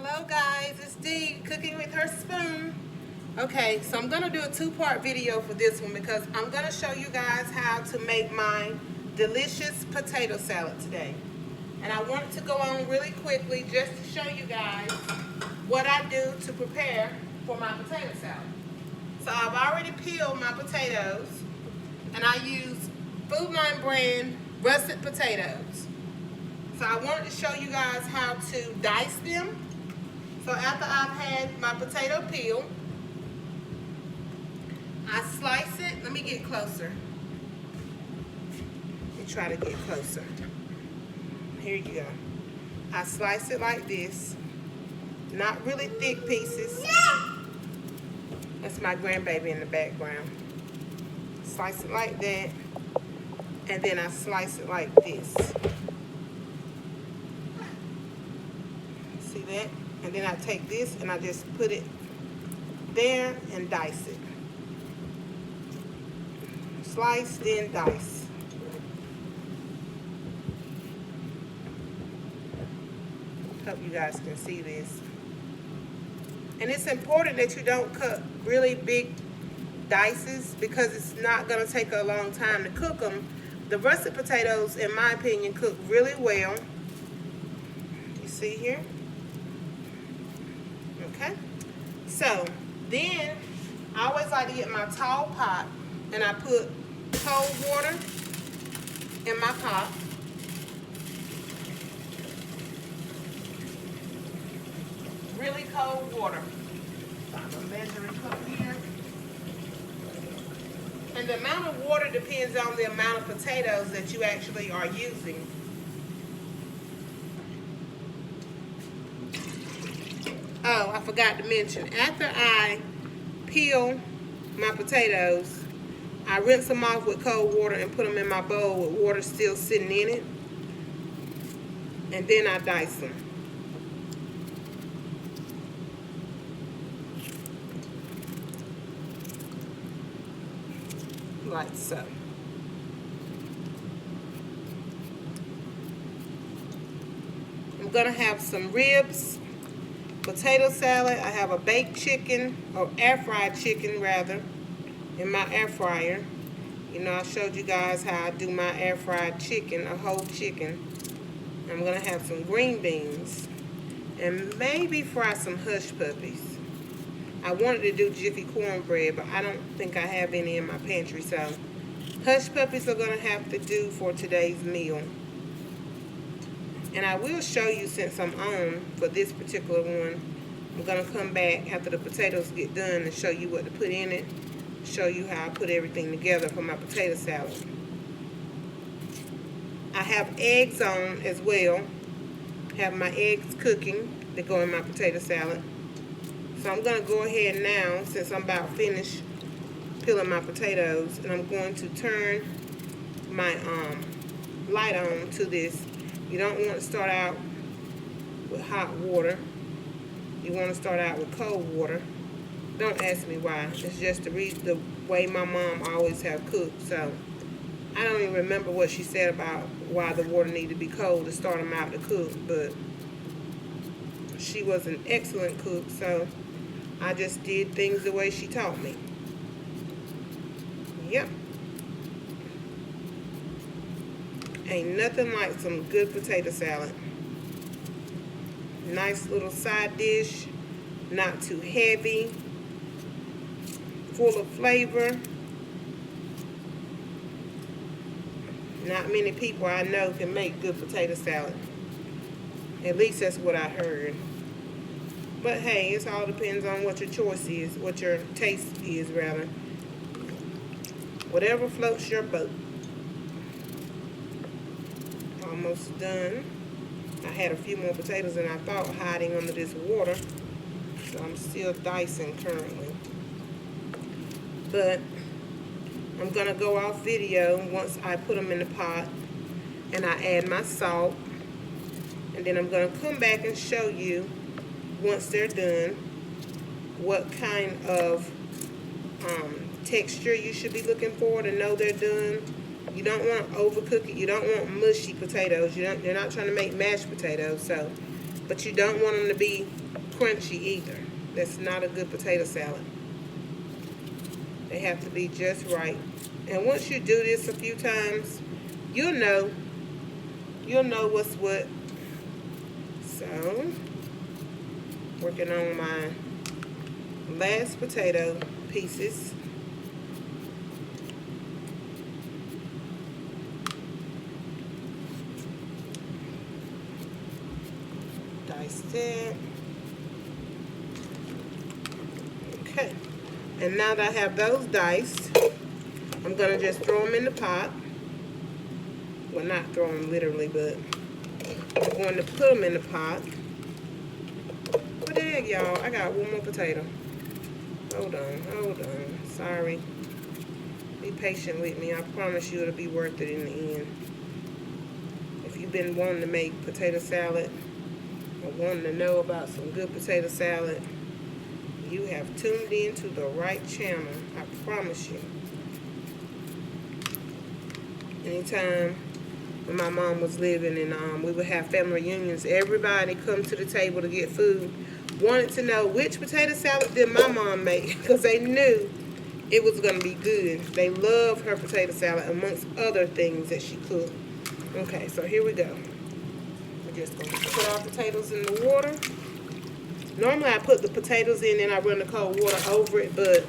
Hello guys, it's Dee, cooking with her spoon. Okay, so I'm going to do a two-part video for this one because I'm going to show you guys how to make my delicious potato salad today. And I want to go on really quickly just to show you guys what I do to prepare for my potato salad. So I've already peeled my potatoes and I use Food Line brand russet potatoes. So I wanted to show you guys how to dice them. So after I've had my potato peel, I slice it. Let me get closer. Let me try to get closer. Here you go. I slice it like this. Not really thick pieces. That's my grandbaby in the background. Slice it like that. And then I slice it like this. See that? And then I take this and I just put it there and dice it. Slice, then dice. Hope you guys can see this. And it's important that you don't cut really big dices because it's not going to take a long time to cook them. The russet potatoes, in my opinion, cook really well. You see here? Okay, so then I always like to get my tall pot and I put cold water in my pot. Really cold water. I'm a measuring cup here. And the amount of water depends on the amount of potatoes that you actually are using. Oh, I forgot to mention, after I peel my potatoes, I rinse them off with cold water and put them in my bowl with water still sitting in it. And then I dice them. Like so. I'm gonna have some ribs, potato salad. I have a baked chicken, or air fried chicken rather, in my air fryer. You know, I showed you guys how I do my air fried chicken, a whole chicken. I'm gonna have some green beans and maybe fry some hush puppies. I wanted to do Jiffy cornbread, but I don't think I have any in my pantry, so hush puppies are gonna have to do for today's meal. And I will show you, since I'm on for this particular one, I'm going to come back after the potatoes get done and show you what to put in it. Show you how I put everything together for my potato salad. I have eggs on as well. Have my eggs cooking that go in my potato salad. So I'm going to go ahead now, since I'm about finished peeling my potatoes, and I'm going to turn my light on to this. You don't want to start out with hot water. You want to start out with cold water. Don't ask me why. It's just the way my mom always have cooked. So I don't even remember what she said about why the water needed to be cold to start them out to cook. But she was an excellent cook, so I just did things the way she taught me. Yep. Ain't nothing like some good potato salad. Nice little side dish, not too heavy, full of flavor. Not many people I know can make good potato salad. At least that's what I heard. But hey, it all depends on what your choice is, what your taste is rather. Whatever floats your boat. Almost done. I had a few more potatoes than I thought hiding under this water, so I'm still dicing currently. But I'm gonna go off video once I put them in the pot and I add my salt, and then I'm gonna come back and show you once they're done what kind of texture you should be looking for to know they're done. You don't want to overcook it. You don't want mushy potatoes. You're not trying to make mashed potatoes. So but you don't want them to be crunchy either. That's not a good potato salad. They have to be just right. And once you do this a few times, you'll know what's what. So, working on my last potato pieces. Dice that. Okay. And now that I have those diced, I'm going to just throw them in the pot. Well, not throw them literally, but I'm going to put them in the pot. What the heck, y'all? I got one more potato. Hold on. Sorry. Be patient with me. I promise you it'll be worth it in the end. If you've been wanting to make potato salad or wanting to know about some good potato salad, you have tuned into the right channel. I promise you. Anytime when my mom was living and we would have family reunions, everybody come to the table to get food, wanted to know which potato salad did my mom make, because they knew it was going to be good. They loved her potato salad amongst other things that she cooked. Okay, so here we go. We're just going to put our potatoes in the water. Normally I put the potatoes in and I run the cold water over it, but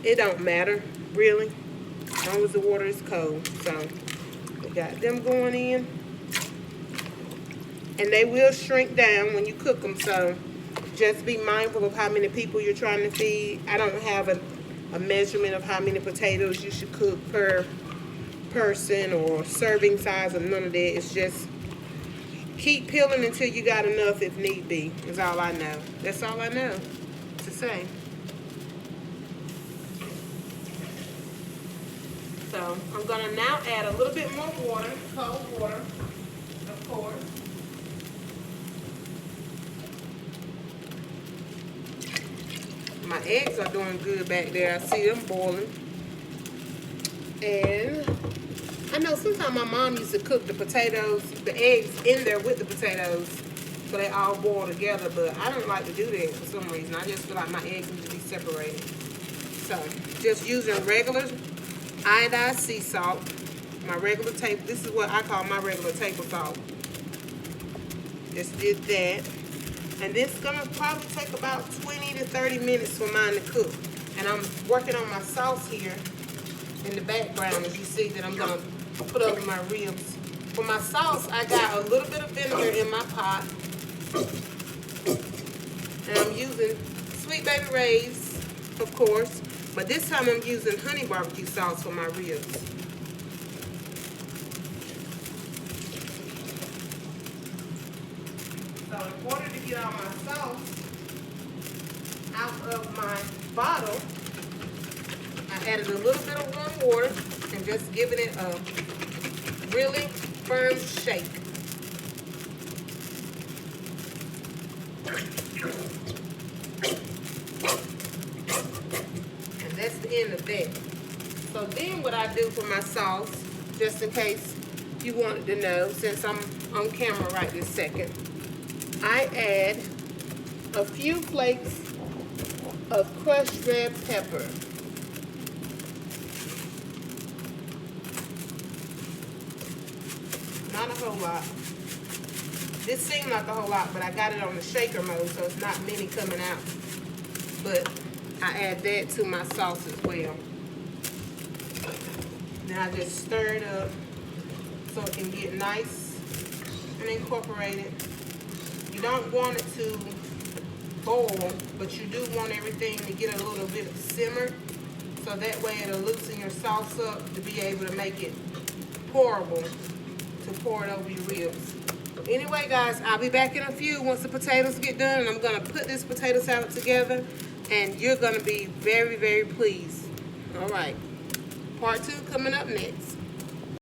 it don't matter, really, as long as the water is cold. So we got them going in. And they will shrink down when you cook them, so just be mindful of how many people you're trying to feed. I don't have a measurement of how many potatoes you should cook per person or serving size or none of that. It's just keep peeling until you got enough if need be, is all I know. That's all I know to say. So I'm going to now add a little bit more water, cold water, of course. My eggs are doing good back there. I see them boiling. And I know sometimes my mom used to cook the potatoes, the eggs in there with the potatoes, so they all boil together, but I don't like to do that for some reason. I just feel like my eggs need to be separated. So, just using regular iodized sea salt, my regular table, this is what I call my regular table salt. Just did that. And this is gonna probably take about 20 to 30 minutes for mine to cook. And I'm working on my sauce here in the background, as you see that I'm gonna put over my ribs. For my sauce, I got a little bit of vinegar in my pot. And I'm using Sweet Baby Ray's, of course, but this time I'm using honey barbecue sauce for my ribs. So in order to get all my sauce out of my bottle, I added a little bit of warm water and just giving it a really firm shake. And that's the end of that. So then what I do for my sauce, just in case you wanted to know, since I'm on camera right this second, I add a few flakes of crushed red pepper. Not a whole lot. This seemed like a whole lot, but I got it on the shaker mode, so it's not many coming out. But I add that to my sauce as well. Now I just stir it up so it can get nice and incorporated. You don't want it to boil, but you do want everything to get a little bit simmered, so that way it'll loosen your sauce up to be able to make it pourable, to pour it over your ribs. Anyway, guys, I'll be back in a few once the potatoes get done, and I'm going to put this potato salad together, and you're going to be very, very pleased. All right, part 2 coming up next.